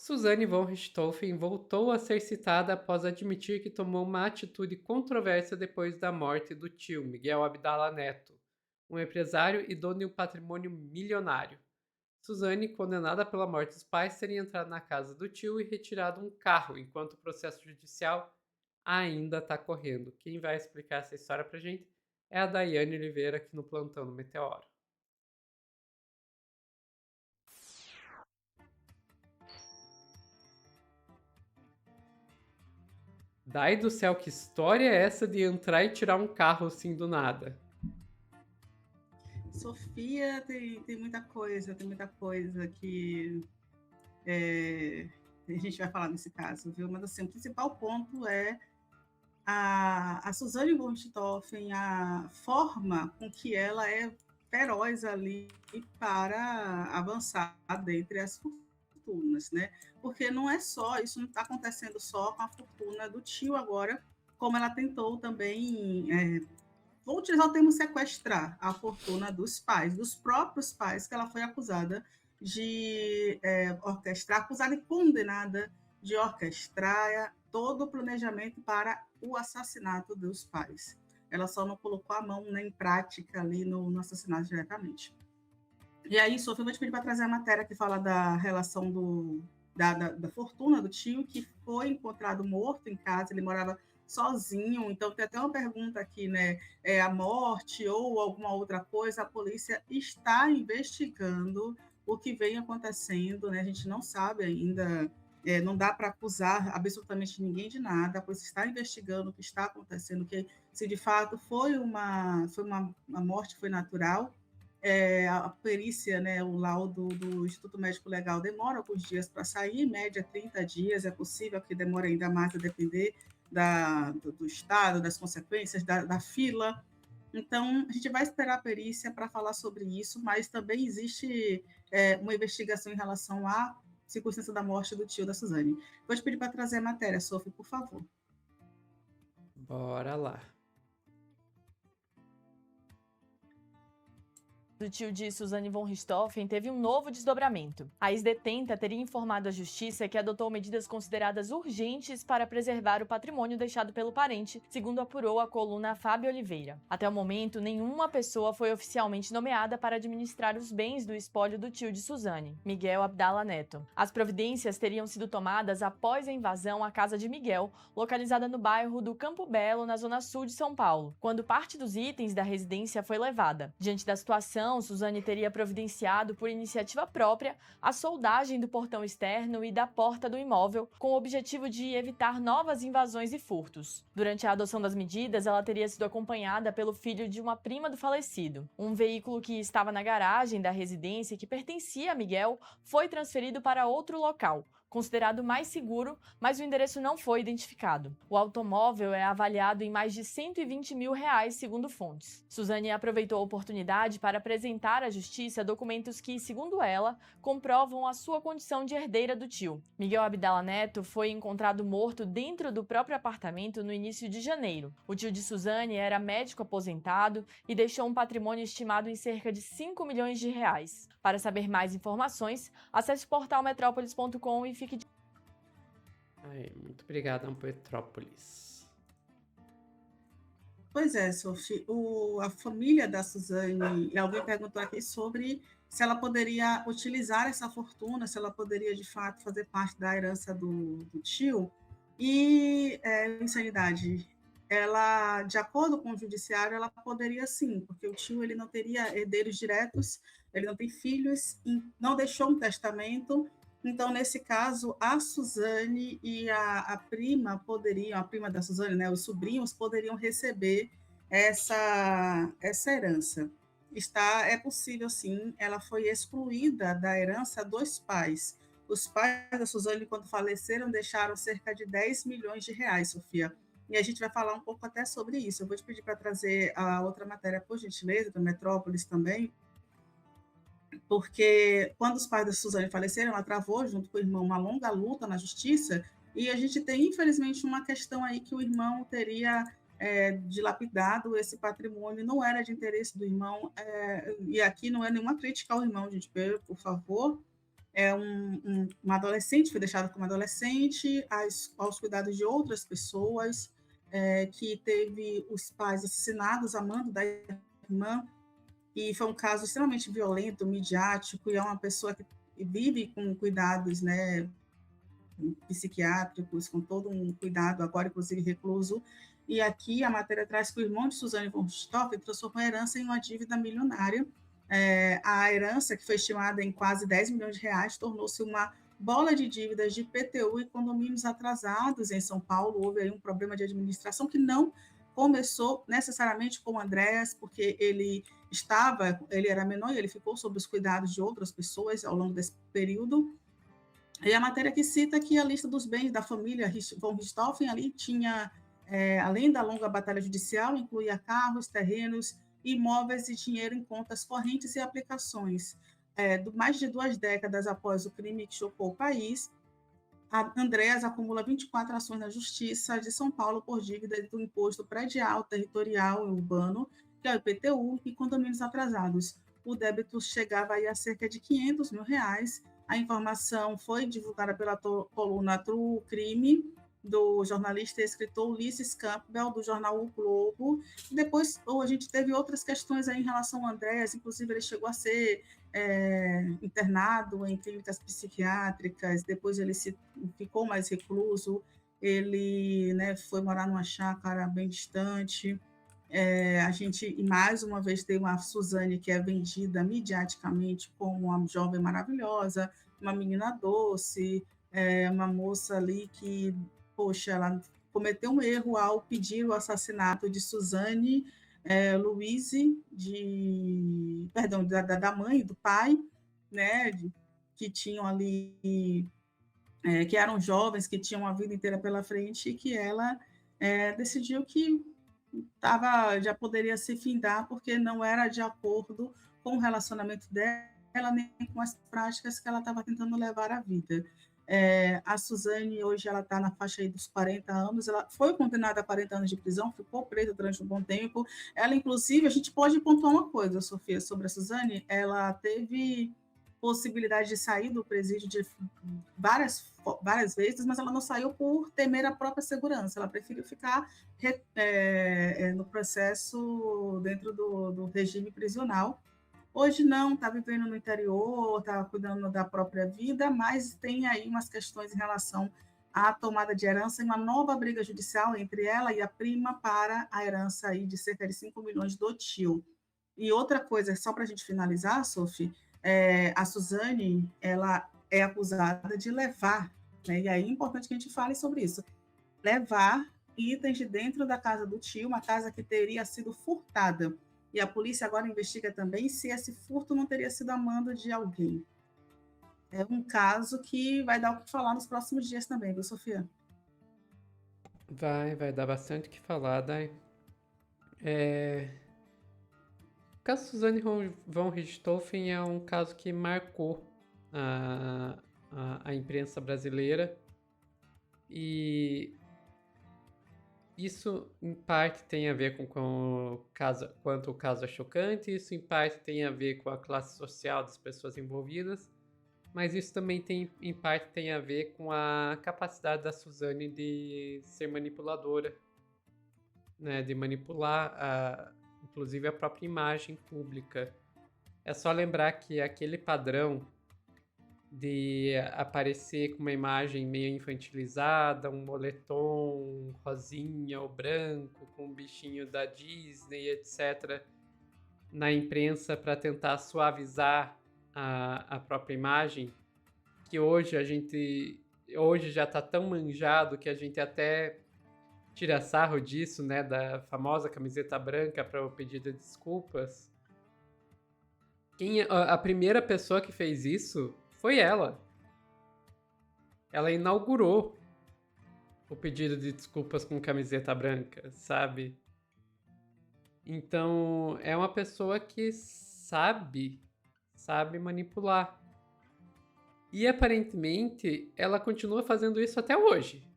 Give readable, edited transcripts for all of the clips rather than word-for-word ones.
Suzanne von Richthofen voltou a ser citada após admitir que tomou uma atitude controversa depois da morte do tio, Miguel Abdala Neto, um empresário e dono de um patrimônio milionário. Suzane, condenada pela morte dos pais, teria entrado na casa do tio e retirado um carro, enquanto o processo judicial ainda está correndo. Quem vai explicar essa história pra gente é a Daiane Oliveira, aqui no Plantão do Meteoro. Dai do céu, que história é essa de entrar e tirar um carro assim do nada? Sofia tem muita coisa que a gente vai falar nesse caso, viu? Mas assim, o principal ponto é a Suzane von Richthofen, a forma com que ela é feroz ali para avançar dentre as fortunas, né? Porque não é só, isso não está acontecendo só com a fortuna do tio agora, como ela tentou também vou utilizar o termo sequestrar a fortuna dos pais, dos próprios pais, que ela foi acusada de orquestrar, acusada e condenada de orquestrar todo o planejamento para o assassinato dos pais. Ela só não colocou a mão em prática ali no assassinato diretamente. E aí, Sofia, eu vou te pedir para trazer a matéria que fala da relação da fortuna do tio, que foi encontrado morto em casa, ele morava sozinho. Então, tem até uma pergunta aqui, né? É a morte ou alguma outra coisa? A polícia está investigando o que vem acontecendo, né? A gente não sabe ainda, não dá para acusar absolutamente ninguém de nada. A polícia está investigando o que está acontecendo, que se de fato uma morte, foi natural. A perícia, né, o laudo do Instituto Médico Legal demora alguns dias para sair, em média 30 dias, é possível que demore ainda mais a depender do estado, das consequências, da fila. Então, a gente vai esperar a perícia para falar sobre isso, mas também existe uma investigação em relação à circunstância da morte do tio da Suzane. Vou te pedir para trazer a matéria, Sophie, por favor. Bora lá. Do tio de Suzane von Richthofen teve um novo desdobramento. A ex-detenta teria informado à justiça que adotou medidas consideradas urgentes para preservar o patrimônio deixado pelo parente, segundo apurou a coluna Fábio Oliveira. Até o momento, nenhuma pessoa foi oficialmente nomeada para administrar os bens do espólio do tio de Suzane, Miguel Abdala Neto. As providências teriam sido tomadas após a invasão à casa de Miguel, localizada no bairro do Campo Belo, na zona sul de São Paulo, quando parte dos itens da residência foi levada. Diante da situação, Suzane teria providenciado, por iniciativa própria, a soldagem do portão externo e da porta do imóvel, com o objetivo de evitar novas invasões e furtos. Durante a adoção das medidas, ela teria sido acompanhada pelo filho de uma prima do falecido. Um veículo que estava na garagem da residência, que pertencia a Miguel, foi transferido para outro local, considerado mais seguro, mas o endereço não foi identificado. O automóvel é avaliado em mais de R$ 120 mil, segundo fontes. Suzane aproveitou a oportunidade para apresentar à justiça documentos que, segundo ela, comprovam a sua condição de herdeira do tio. Miguel Abdala Neto foi encontrado morto dentro do próprio apartamento no início de janeiro. O tio de Suzane era médico aposentado e deixou um patrimônio estimado em cerca de R$ 5 milhões. Para saber mais informações, acesse portalmetrópolis.com e fique de... Aí, muito obrigado, Petrópolis. Pois é, Sophie, a família da Suzane, alguém perguntou aqui sobre se ela poderia utilizar essa fortuna, se ela poderia, de fato, fazer parte da herança do tio. E, insanidade, ela, de acordo com o judiciário, ela poderia sim, porque o tio ele não teria herdeiros diretos, ele não tem filhos, não deixou um testamento. Então, nesse caso, a Suzane e a prima poderiam, a prima da Suzane, né, os sobrinhos poderiam receber essa herança. É possível, sim, ela foi excluída da herança dos pais. Os pais da Suzane, quando faleceram, deixaram cerca de R$ 10 milhões, Sofia. E a gente vai falar um pouco até sobre isso. Eu vou te pedir para trazer a outra matéria, por gentileza, da Metrópolis também, porque quando os pais da Suzane faleceram, ela travou, junto com o irmão, uma longa luta na justiça, e a gente tem, infelizmente, uma questão aí que o irmão teria dilapidado esse patrimônio, não era de interesse do irmão, e aqui não é nenhuma crítica ao irmão, gente, por favor, uma adolescente, foi deixada como adolescente aos cuidados de outras pessoas, que teve os pais assassinados, a mando da irmã, e foi um caso extremamente violento, midiático, e é uma pessoa que vive com cuidados, né, psiquiátricos, com todo um cuidado, agora inclusive recluso. E aqui a matéria traz que o irmão de Suzane von Richthofen transformou a herança em uma dívida milionária. A herança, que foi estimada em quase 10 milhões de reais, tornou-se uma bola de dívidas de IPTU e condomínios atrasados em São Paulo. Houve aí um problema de administração que não começou necessariamente com o Andréas, porque ele era menor e ele ficou sob os cuidados de outras pessoas ao longo desse período. E a matéria que cita que a lista dos bens da família von Richthofen ali tinha, além da longa batalha judicial, incluía carros, terrenos, imóveis e dinheiro em contas correntes e aplicações. Mais de 2 décadas após o crime que chocou o país, a Andréas acumula 24 ações na Justiça de São Paulo por dívidas do Imposto Predial, Territorial e Urbano, que é o IPTU, e condomínios atrasados. O débito chegava aí a cerca de R$ 500 mil. A informação foi divulgada pela coluna True Crime, do jornalista e escritor Ulisses Campbell, do jornal O Globo. Depois a gente teve outras questões aí em relação ao Andréas, inclusive ele chegou a ser internado em clínicas psiquiátricas, depois ele ficou mais recluso, ele, né, foi morar numa chácara bem distante. A gente, mais uma vez, tem uma Suzane que é vendida mediaticamente como uma jovem maravilhosa, uma menina doce, uma moça ali que, poxa, ela cometeu um erro ao pedir o assassinato de Suzane Louise, perdão, da mãe e do pai, né, que tinham ali, que eram jovens, que tinham a vida inteira pela frente, e que ela decidiu que já poderia se findar, porque não era de acordo com o relacionamento dela, nem com as práticas que ela estava tentando levar à vida. A Suzane, hoje, ela está na faixa aí dos 40 anos, ela foi condenada a 40 anos de prisão, ficou presa durante um bom tempo. Ela, inclusive, a gente pode pontuar uma coisa, Sofia, sobre a Suzane, ela teve possibilidade de sair do presídio de várias vezes, mas ela não saiu por temer a própria segurança, ela preferiu ficar no processo dentro do regime prisional. Hoje não, está vivendo no interior, está cuidando da própria vida, mas tem aí umas questões em relação à tomada de herança e uma nova briga judicial entre ela e a prima para a herança aí de cerca de 5 milhões do tio. E outra coisa, só para a gente finalizar, Sophie, a Suzane, ela é acusada de levar, né, e aí é importante que a gente fale sobre isso, levar itens de dentro da casa do tio, uma casa que teria sido furtada. E a polícia agora investiga também se esse furto não teria sido a mando de alguém. É um caso que vai dar o que falar nos próximos dias também, viu, Sofia? Vai dar bastante o que falar, Dai. O caso Suzane von Richthofen é um caso que marcou a imprensa brasileira, e isso em parte tem a ver com o caso, quanto o caso é chocante, isso em parte tem a ver com a classe social das pessoas envolvidas, mas isso também em parte tem a ver com a capacidade da Suzane de ser manipuladora, né, de manipular inclusive a própria imagem pública. É só lembrar que aquele padrão de aparecer com uma imagem meio infantilizada, um moletom rosinha ou branco, com um bichinho da Disney, etc., na imprensa para tentar suavizar a própria imagem, que hoje já está tão manjado que a gente até tira sarro disso, né, da famosa camiseta branca para o pedido de desculpas. A primeira pessoa que fez isso foi ela. Ela inaugurou o pedido de desculpas com camiseta branca, sabe? Então, é uma pessoa que sabe manipular. E aparentemente, ela continua fazendo isso até hoje.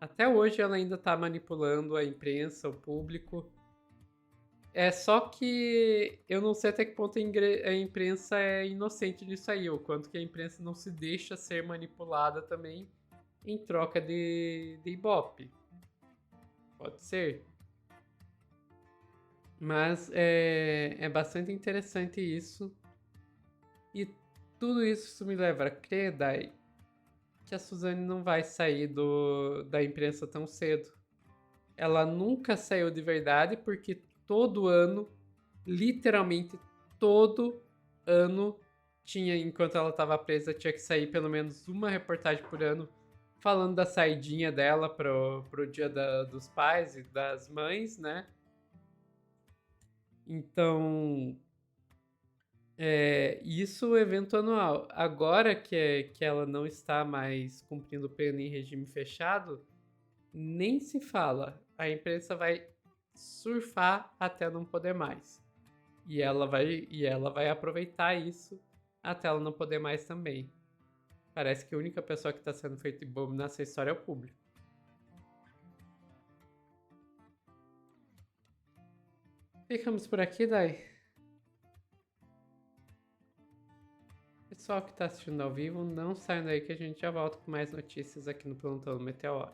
Até hoje ela ainda está manipulando a imprensa, o público. É só que eu não sei até que ponto a imprensa é inocente nisso aí, ou quanto que a imprensa não se deixa ser manipulada também em troca de Ibope. Pode ser. Mas é bastante interessante isso. E tudo isso me leva a crer, Dai, que a Suzane não vai sair da imprensa tão cedo. Ela nunca saiu de verdade porque todo ano, literalmente todo ano, enquanto ela estava presa, tinha que sair pelo menos uma reportagem por ano falando da saidinha dela pro Dia dos Pais e das Mães, né? Então, isso evento anual. Agora que ela não está mais cumprindo pena em regime fechado, nem se fala. A imprensa vai surfar até não poder mais. E ela vai aproveitar isso até ela não poder mais também. Parece que a única pessoa que está sendo feita de bobo nessa história é o público. Ficamos por aqui, Dai. Pessoal que está assistindo ao vivo, não saiam daí que a gente já volta com mais notícias aqui no Plantão do Meteoro.